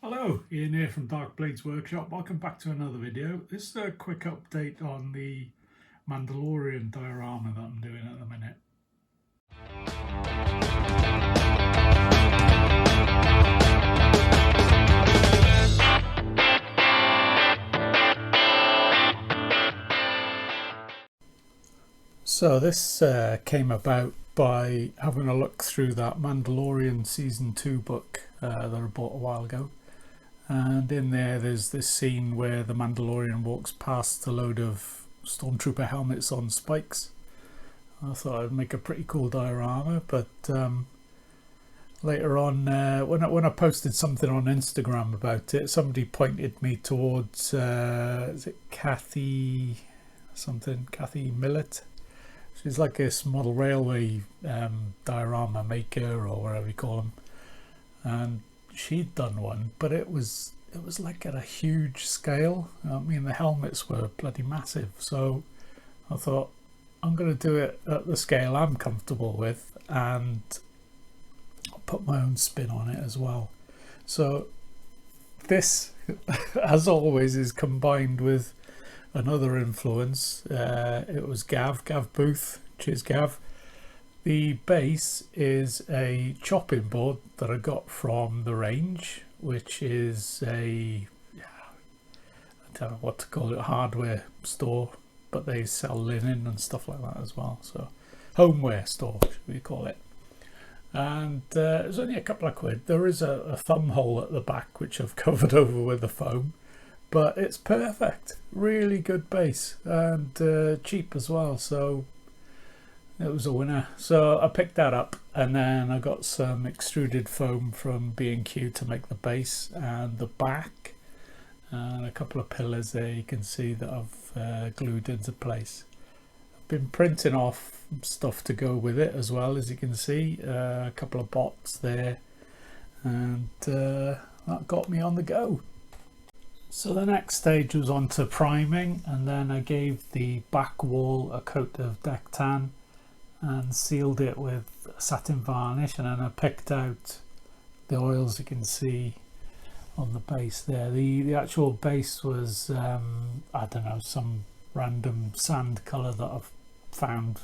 Hello, Ian here from Dark Blades Workshop. Welcome back to another video. This is a quick update on the Mandalorian diorama that I'm doing at the minute. So this came about by having a look through that Mandalorian Season 2 book that I bought a while ago. And in there's this scene where the Mandalorian walks past a load of stormtrooper helmets on spikes. I thought I'd make a pretty cool diorama, but later on, when I posted something on Instagram about it, somebody pointed me towards is it Kathy Millett? She's like this model railway diorama maker, or whatever you call them, and she'd done one, but it was like at a huge scale. I mean, the helmets were bloody massive, so I thought I'm going to do it at the scale I'm comfortable with, and I'll put my own spin on it as well. So this, as always, is combined with another influence. It was Gav Booth. Cheers, Gav. The base is a chopping board that I got from the range, which is I don't know what to call it, hardware store, but they sell linen and stuff like that as well. So homeware store, should we call it. And it was only a couple of quid. There is a thumb hole at the back, which I've covered over with the foam, but it's perfect. Really good base, and cheap as well. So it was a winner. So I picked that up, and then I got some extruded foam from B&Q to make the base and the back, and a couple of pillars there you can see that I've glued into place. I've been printing off stuff to go with it as well, as you can see, a couple of bots there, and that got me on the go. So the next stage was on to priming, and then I gave the back wall a coat of deck tan and sealed it with satin varnish, and then I picked out the oils you can see on the base there. The actual base was I don't know, some random sand colour that I've found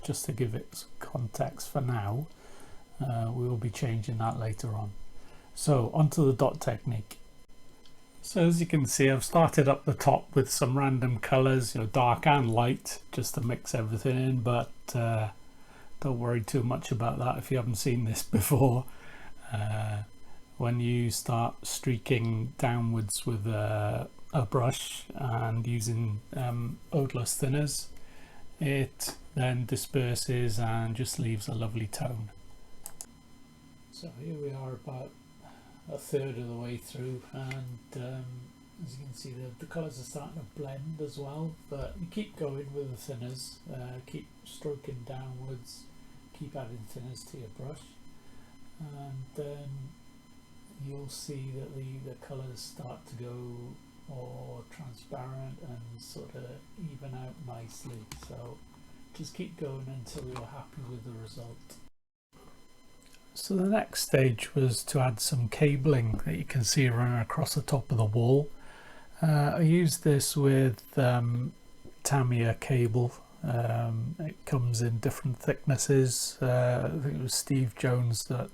just to give it context for now. We will be changing that later on. So onto the dot technique. So as you can see, I've started up the top with some random colours, dark and light, just to mix everything in, but don't worry too much about that if you haven't seen this before. When you start streaking downwards with a brush and using odorless thinners, it then disperses and just leaves a lovely tone. So here we are, about a third of the way through, and as you can see, the colours are starting to blend as well, but you keep going with the thinners, keep stroking downwards, keep adding thinners to your brush, and then you'll see that the colours start to go more transparent and sort of even out nicely. So just keep going until you're happy with the result. So the next stage was to add some cabling that you can see running across the top of the wall. I used this with Tamiya cable. It comes in different thicknesses. I think it was Steve Jones that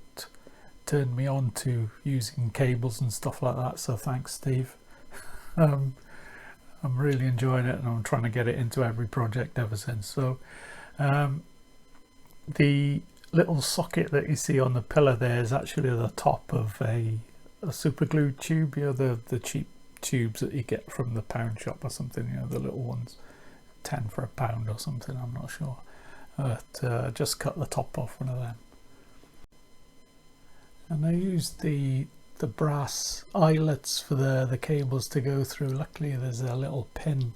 turned me on to using cables and stuff like that, so thanks, Steve. I'm really enjoying it, and I'm trying to get it into every project ever since. So the little socket that you see on the pillar there is actually the top of a super glue tube, the cheap tubes that you get from the pound shop or something, the little ones, 10 for £1 or something, I'm not sure, but just cut the top off one of them. And I used the brass eyelets for the cables to go through. Luckily there's a little pin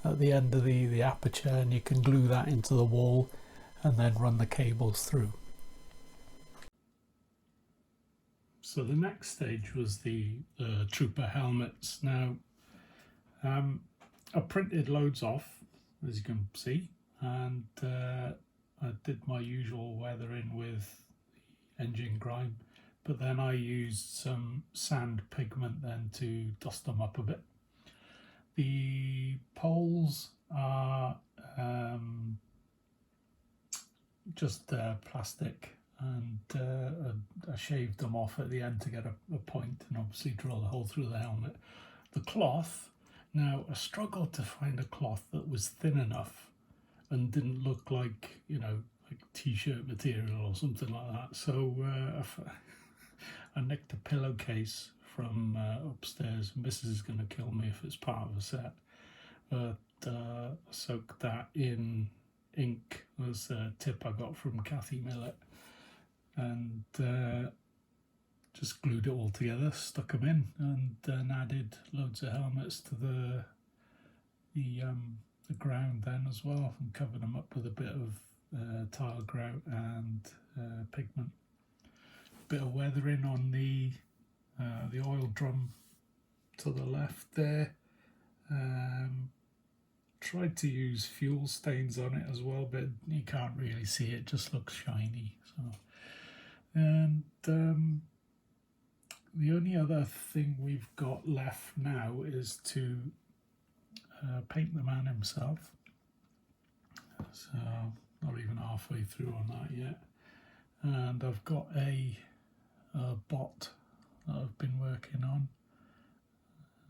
at the end of the aperture, and you can glue that into the wall and then run the cables through. So the next stage was the trooper helmets. Now I printed loads off, as you can see, and I did my usual weathering with engine grime, but then I used some sand pigment then to dust them up a bit. The poles are just plastic, and I shaved them off at the end to get a point and obviously drill the hole through the helmet. The cloth, now I struggled to find a cloth that was thin enough and didn't look like, you know, like t-shirt material or something like that. So I nicked a pillowcase from upstairs. Mrs. is going to kill me if it's part of a set. But I soaked that in ink. Was a tip I got from Kathy Millett, and just glued it all together, stuck them in, and then added loads of helmets to the ground then as well, and covered them up with a bit of tile grout and pigment. Bit of weathering on the oil drum to the left there. Tried to use fuel stains on it as well, but you can't really see it, just looks shiny. So, and the only other thing we've got left now is to paint the man himself. So not even halfway through on that yet. And I've got a bot that I've been working on,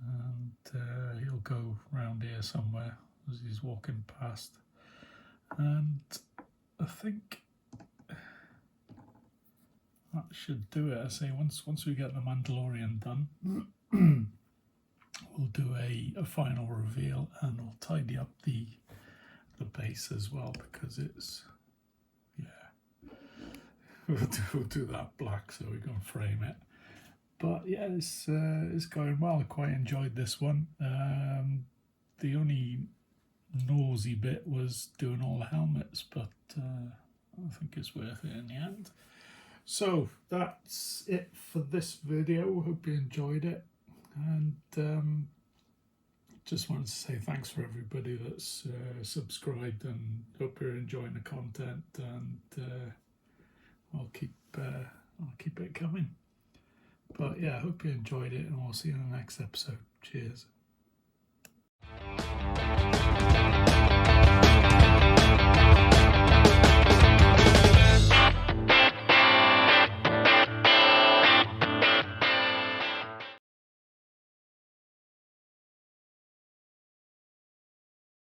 and he'll go round here somewhere as he's walking past. And I think that should do it. I say once we get the Mandalorian done, we'll do a final reveal, and we'll tidy up the base as well, because it's, yeah, we'll do that black so we can frame it. But yeah, it's going well. I quite enjoyed this one. The only nosy bit was doing all the helmets, but I think it's worth it in the end. So that's it for this video. Hope you enjoyed it, and just wanted to say thanks for everybody that's subscribed, and hope you're enjoying the content, and I'll keep it coming. But yeah, I hope you enjoyed it, and I'll see you in the next episode. Cheers.